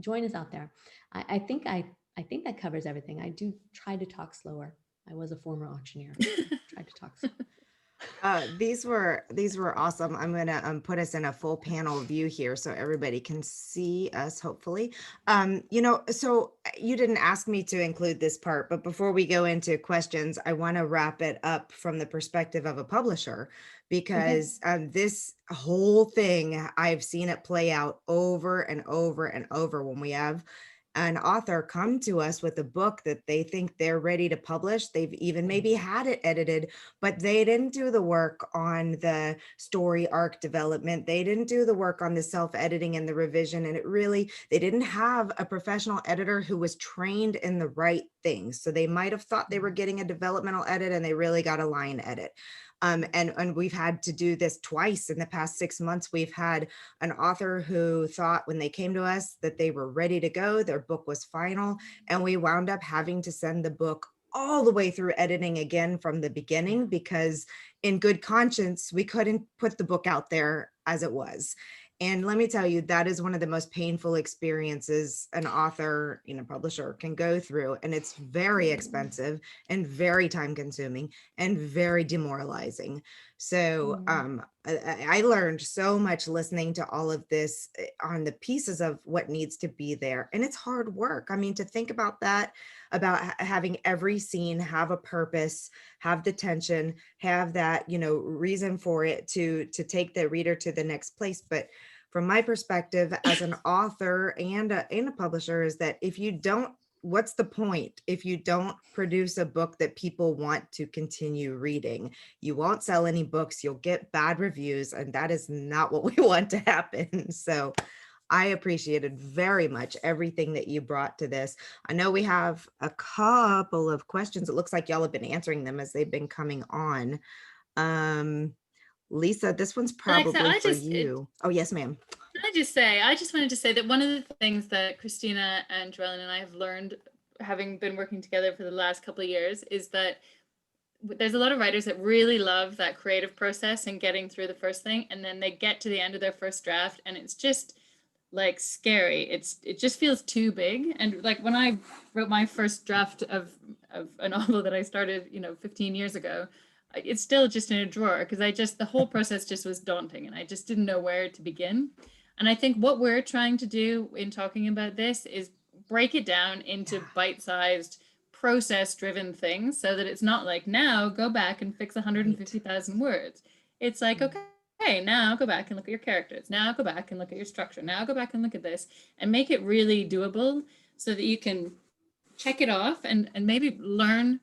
join us out there. I think that covers everything. I do try to talk slower. I was a former auctioneer. Tried to talk slower. These were awesome. I'm gonna put us in a full panel view here so everybody can see us, hopefully. So you didn't ask me to include this part, but before we go into questions, I want to wrap it up from the perspective of a publisher, because this whole thing, I've seen it play out over and over and over when we have an author come to us with a book that they think they're ready to publish. They've even maybe had it edited, but they didn't do the work on the story arc development. They didn't do the work on the self-editing and the revision. And they didn't have a professional editor who was trained in the right things. So they might have thought they were getting a developmental edit, and they really got a line edit. And we've had to do this twice in the past 6 months. We've had an author who thought when they came to us that they were ready to go, their book was final, and we wound up having to send the book all the way through editing again from the beginning, because in good conscience, we couldn't put the book out there as it was. And let me tell you, that is one of the most painful experiences an author, publisher can go through. And it's very expensive and very time consuming and very demoralizing. So I learned so much listening to all of this on the pieces of what needs to be there. And it's hard work. I mean, to think about that, about having every scene have a purpose, have the tension, have that, reason for it to take the reader to the next place. But from my perspective as an author and a publisher, is that if you don't, what's the point if you don't produce a book that people want to continue reading? You won't sell any books, you'll get bad reviews, and that is not what we want to happen. So I appreciated very much everything that you brought to this. I know we have a couple of questions. It looks like y'all have been answering them as they've been coming on. Lisa, this one's probably Alexa, for you. Oh, yes, ma'am. I just wanted to say that one of the things that Kristina and JoEllen and I have learned, having been working together for the last couple of years, is that there's a lot of writers that really love that creative process and getting through the first thing, and then they get to the end of their first draft and it's just like scary. It just feels too big. And like when I wrote my first draft of a novel that I started 15 years ago, it's still just in a drawer, because the whole process just was daunting, and I just didn't know where to begin. And I think what we're trying to do in talking about this is break it down into bite-sized, process-driven things, so that it's not like, now go back and fix 150,000 words. It's like, okay, now go back and look at your characters. Now go back and look at your structure. Now go back and look at this, and make it really doable, so that you can check it off and maybe learn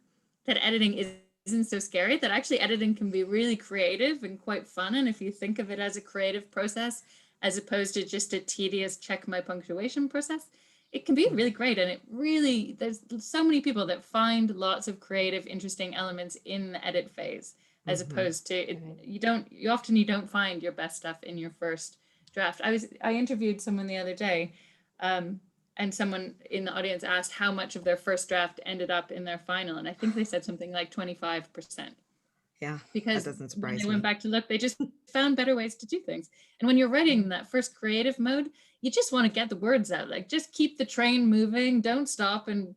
that editing isn't so scary, that actually editing can be really creative and quite fun. And if you think of it as a creative process, as opposed to just a tedious check my punctuation process, it can be really great. And there's so many people that find lots of creative, interesting elements in the edit phase, as opposed to you often don't find your best stuff in your first draft. I interviewed someone the other day, and someone in the audience asked how much of their first draft ended up in their final, and I think they said something like 25%. Yeah, that Because doesn't when surprise they me. went back to look, they just found better ways to do things. And when you're writing in that first creative mode, you just want to get the words out. Like, just keep the train moving. Don't stop and,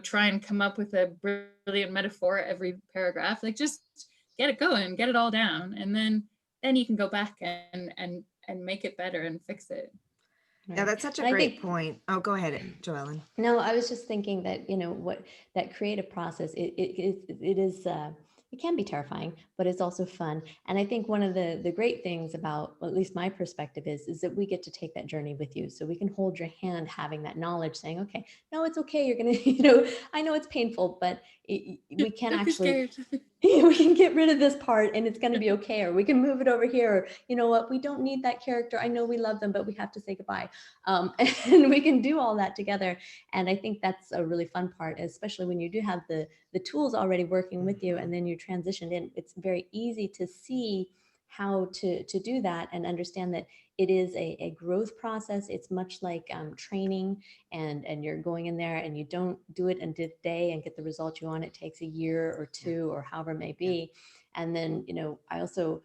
try and come up with a brilliant metaphor every paragraph. Like, just get it going, get it all down, and then you can go back and make it better and fix it. Yeah, that's such a And I great think, point. Oh, go ahead, JoEllen. no, I was just thinking that, what that creative process, it is, it can be terrifying, but it's also fun. And I think one of the great things about, well, at least my perspective is that we get to take that journey with you. So we can hold your hand, having that knowledge, saying, okay, no, it's okay. You're going to, I know it's painful, but we can Don't be actually, scared. we can get rid of this part and it's going to be okay, or we can move it over here, or you know what, we don't need that character. I know we love them, but we have to say goodbye. And we can do all that together. And I think that's a really fun part, especially when you do have the tools already working with you, and then you transitioned in. It's very easy to see how to do that and understand that it is a growth process. It's much like training, and you're going in there and you don't do it in a day and get the result you want. It takes a year or two or however it may be. And then, I also,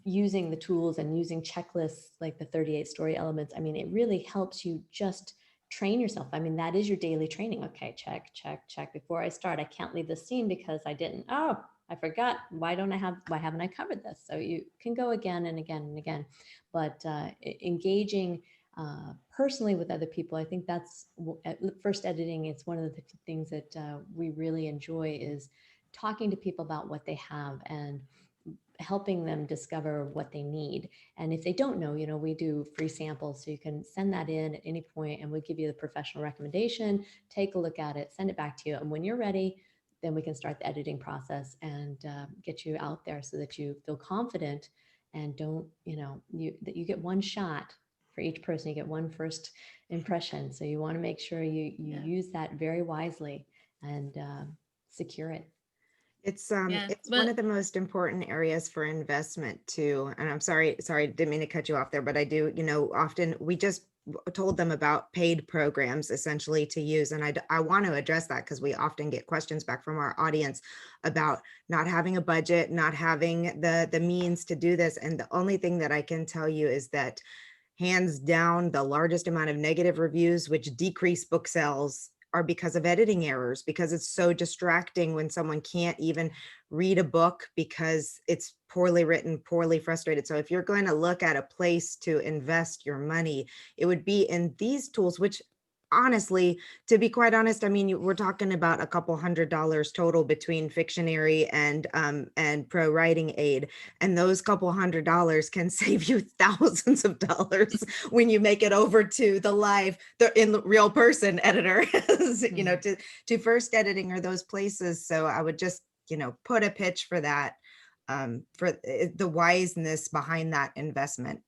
using the tools and using checklists like the 38 story elements, I mean, it really helps you just train yourself. I mean, that is your daily training. Okay, check, check, check. Before I start, I can't leave the scene because I didn't. Oh, I forgot. Why haven't I covered this? So you can go again and again and again. But engaging personally with other people, I think that's at first editing. It's one of the things that we really enjoy, is talking to people about what they have and helping them discover what they need. And if they don't know, we do free samples. So you can send that in at any point and we'll give you the professional recommendation, take a look at it, send it back to you. And when you're ready, then we can start the editing process and get you out there so that you feel confident and don't, that you get one shot for each person. You get one first impression. So you want to make sure you use that very wisely and secure it. It's Yeah. it's Well, one of the most important areas for investment too. And I'm sorry, didn't mean to cut you off there, but I do, often we just told them about paid programs essentially to use. And I want to address that because we often get questions back from our audience about not having a budget, not having the means to do this. And the only thing that I can tell you is that hands down, the largest amount of negative reviews, which decrease book sales, are because of editing errors, because it's so distracting when someone can't even read a book because it's poorly written, poorly frustrated. So if you're going to look at a place to invest your money, it would be in these tools, which honestly, to be quite honest, I mean, we're talking about a couple $100 total between Fictionary and ProWriting Aid. And those couple $100 can save you thousands of dollars when you make it over to the real person editor, to first editing or those places. So I would just, put a pitch for that, for the wiseness behind that investment.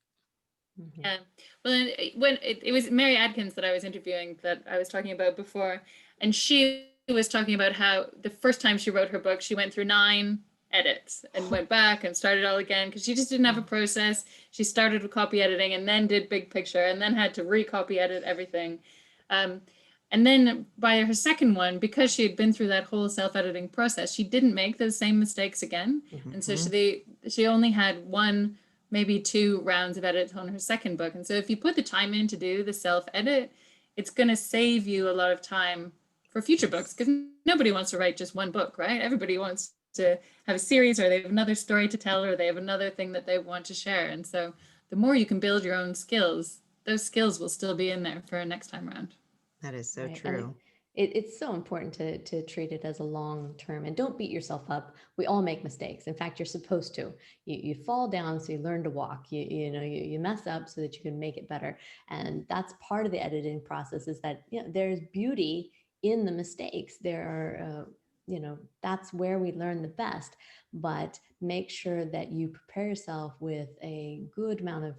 Yeah. Well, when it was Mary Adkins that I was interviewing that I was talking about before, and she was talking about how the first time she wrote her book, she went through 9 edits and went back and started all again because she just didn't have a process. She started with copy editing and then did big picture and then had to recopy edit everything. And then by her second one, because she had been through that whole self-editing process, she didn't make those same mistakes again. And so she only had 1, maybe 2 rounds of edits on her second book. And so if you put the time in to do the self-edit, it's going to save you a lot of time for future books, because nobody wants to write just one book, right? Everybody wants to have a series, or they have another story to tell, or they have another thing that they want to share. And so the more you can build your own skills, those skills will still be in there for next time around. That is so Right. true. It's so important to treat it as a long term, and don't beat yourself up. We all make mistakes. In fact, you're supposed to. You fall down so you learn to walk. You mess up so that you can make it better. And that's part of the editing process, is that there's beauty in the mistakes. There are that's where we learn the best. But make sure that you prepare yourself with a good amount of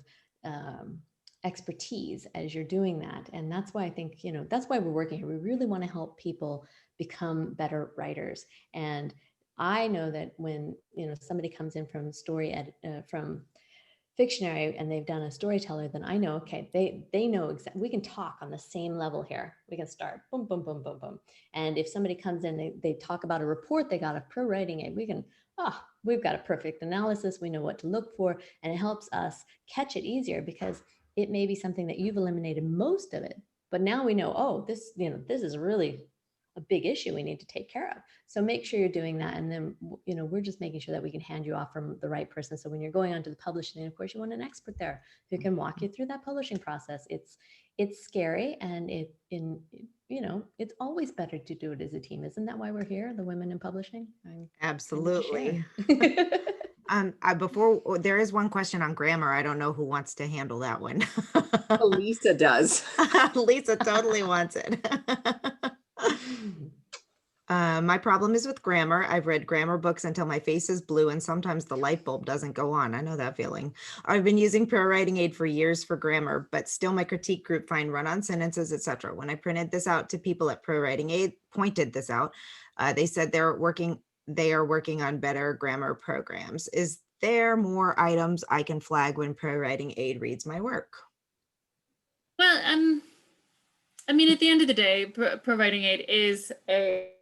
expertise as you're doing that. And that's why I think, that's why we're working here. We really want to help people become better writers. And I know that when, somebody comes in from Fictionary and they've done a storyteller, then I know, okay, they know exactly, we can talk on the same level here. We can start boom, boom, boom, boom, boom. And if somebody comes in, they talk about a report, they got a ProWriting aid, we can, we've got a perfect analysis. We know what to look for, and it helps us catch it easier because it may be something that you've eliminated most of it, but now we know, oh, this is really a big issue we need to take care of. So make sure you're doing that. And then, we're just making sure that we can hand you off from the right person. So when you're going on to the publishing, of course, you want an expert there who can walk you through that publishing process. It's scary, and it's always better to do it as a team. Isn't that why we're here, the women in publishing? Absolutely. There is one question on grammar. I don't know who wants to handle that one. Lisa does. Lisa totally wants it. My problem is with grammar. I've read grammar books until my face is blue, and sometimes the light bulb doesn't go on. I know that feeling. I've been using ProWriting Aid for years for grammar, but still my critique group find run-on sentences, etc. When I printed this out to people at ProWriting Aid, pointed this out, they said they are working on better grammar programs. Is there more items I can flag when ProWriting Aid reads my work? Well, I mean, at the end of the day, ProWriting Aid is a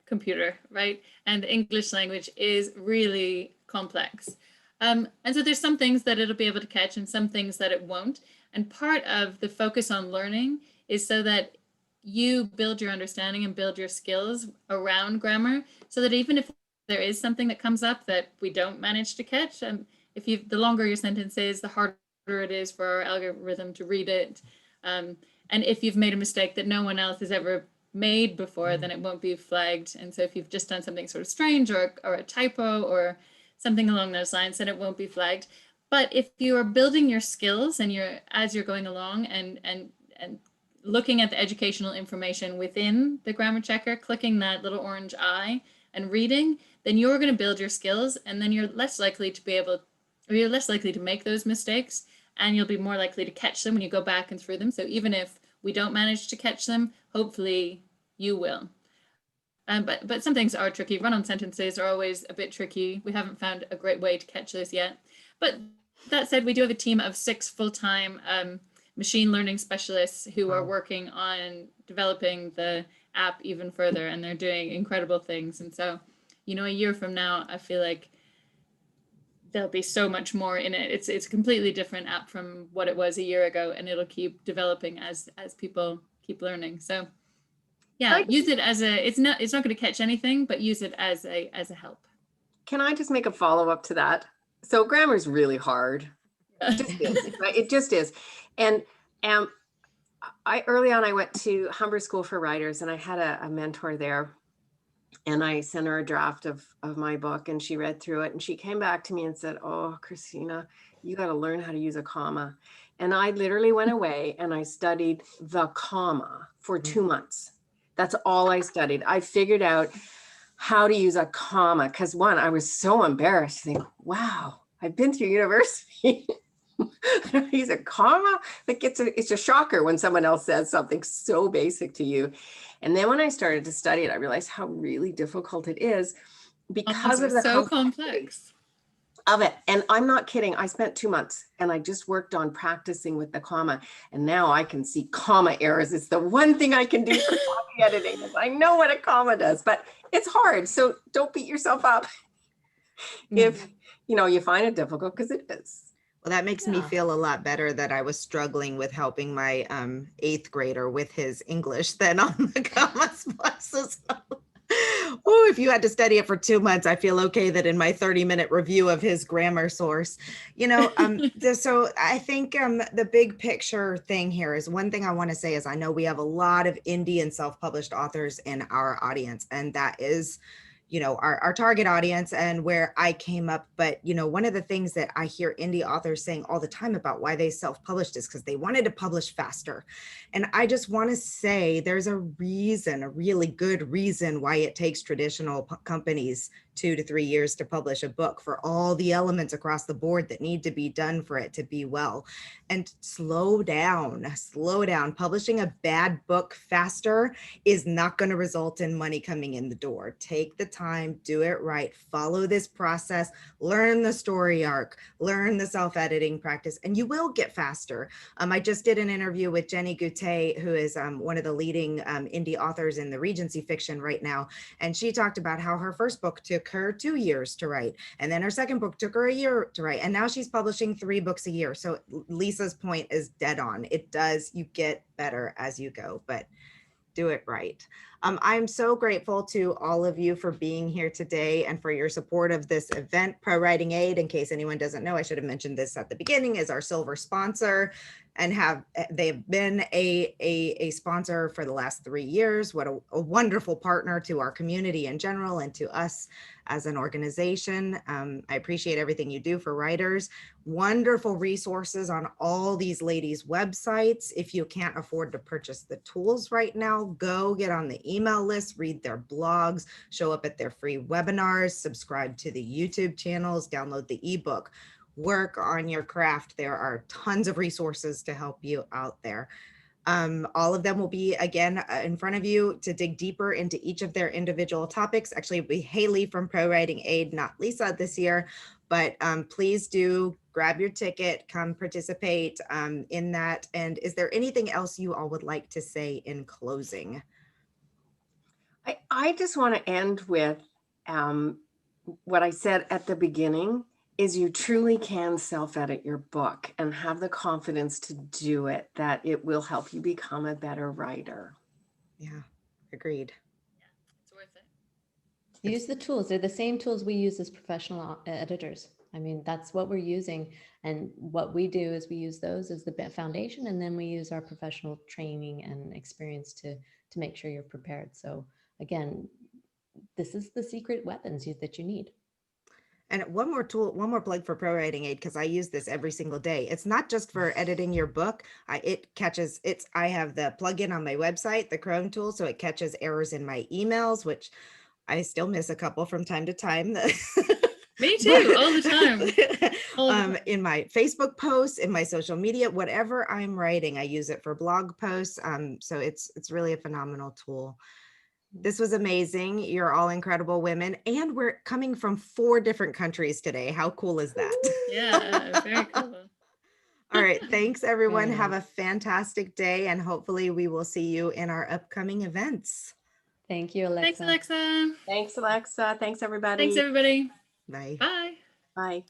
computer, right? And the English language is really complex. And so there's some things that it'll be able to catch and some things that it won't. And part of the focus on learning is so that you build your understanding and build your skills around grammar, so that even if there is something that comes up that we don't manage to catch, and the longer your sentence is, the harder it is for our algorithm to read it. And if you've made a mistake that no one else has ever made before, then it won't be flagged. And so if you've just done something sort of strange or a typo or something along those lines, then it won't be flagged. But if you are building your skills and as you're going along and looking at the educational information within the grammar checker, clicking that little orange eye and reading, then you're going to build your skills, and then you're less likely to make those mistakes, and you'll be more likely to catch them when you go back and through them. So even if we don't manage to catch them, hopefully you will. But some things are tricky. Run-on sentences are always a bit tricky. We haven't found a great way to catch those yet. But that said, we do have a team of 6 full-time machine learning specialists who are working on developing the app even further, and they're doing incredible things. And so, a year from now, I feel like there'll be so much more in it. It's a completely different app from what it was a year ago, and it'll keep developing as people keep learning. So yeah, use it as it's not going to catch anything, but use it as a help. Can I just make a follow-up to that? So grammar is really hard. It just is, right? It just is. And early on, I went to Humber School for Writers, and I had a mentor there. And I sent her a draft of my book, and she read through it, and she came back to me and said, "Oh, Kristina, you got to learn how to use a comma." And I literally went away and I studied the comma for 2 months. That's all I studied. I figured out how to use a comma because, one, I was so embarrassed to think, wow, I've been through university. I use a comma. Like it's a shocker when someone else says something so basic to you. And then when I started to study it, I realized how really difficult it is because of the so complex of it. And I'm not kidding. I spent 2 months and I just worked on practicing with the comma. And now I can see comma errors. It's the one thing I can do for copy editing. Is I know what a comma does, but it's hard. So don't beat yourself up if you find it difficult, because it is. Well, that makes me feel a lot better that I was struggling with helping my 8th grader with his English than on the comma classes. Oh, if you had to study it for 2 months, I feel okay that in my 30-minute review of his grammar source, so I think the big picture thing here is, one thing I want to say is I know we have a lot of indie and self-published authors in our audience, and that is our target audience and where I came up. But, one of the things that I hear indie authors saying all the time about why they self-published is because they wanted to publish faster. And I just want to say there's a really good reason why it takes traditional companies 2 to 3 years to publish a book, for all the elements across the board that need to be done for it to be well. And slow down. Publishing a bad book faster is not going to result in money coming in the door. Take the time, do it right, follow this process, learn the story arc, learn the self-editing practice, and you will get faster. I just did an interview with Jenny Goutet, who is one of the leading indie authors in the Regency fiction right now. And she talked about how her first book took her 2 years to write. And then her second book took her a year to write. And now she's publishing 3 books a year. So Lisa's point is dead on. It does, you get better as you go, but do it right. I'm so grateful to all of you for being here today and for your support of this event. ProWriting Aid, in case anyone doesn't know, I should have mentioned this at the beginning, is our silver sponsor, and they've been a sponsor for the last 3 years. What a wonderful partner to our community in general and to us as an organization. I appreciate everything you do for writers. Wonderful resources on all these ladies' websites. If you can't afford to purchase the tools right now, go get on the email list, read their blogs, show up at their free webinars, subscribe to the YouTube channels, download the ebook, work on your craft. There are tons of resources to help you out there. All of them will be again in front of you to dig deeper into each of their individual topics. Actually, it'll be Haley from ProWriting Aid, not Lisa this year, but please do grab your ticket, come participate in that. And is there anything else you all would like to say in closing? I just want to end with what I said at the beginning, is you truly can self-edit your book and have the confidence to do it, that it will help you become a better writer. Yeah, agreed. It's worth it. Use the tools. They're the same tools we use as professional editors. I mean, that's what we're using. And what we do is we use those as the foundation, and then we use our professional training and experience to make sure you're prepared. So again, this is the secret weapons that you need. And one more plug for ProWriting Aid, because I use this every single day. It's not just for editing your book. I have the plugin on my website, the Chrome tool, so it catches errors in my emails, which I still miss a couple from time to time. Me too, all the time. In my Facebook posts, in my social media, whatever I'm writing, I use it for blog posts. So it's really a phenomenal tool. This was amazing. You're all incredible women, and we're coming from 4 different countries today. How cool is that? Yeah, very cool. All right. Thanks, everyone. Very Have nice. a fantastic day, and hopefully we will see you in our upcoming events. Thank you, Alexa. Thanks, Alexa. Thanks, Alexa. Thanks, everybody. Thanks, everybody. Bye. Bye. Bye.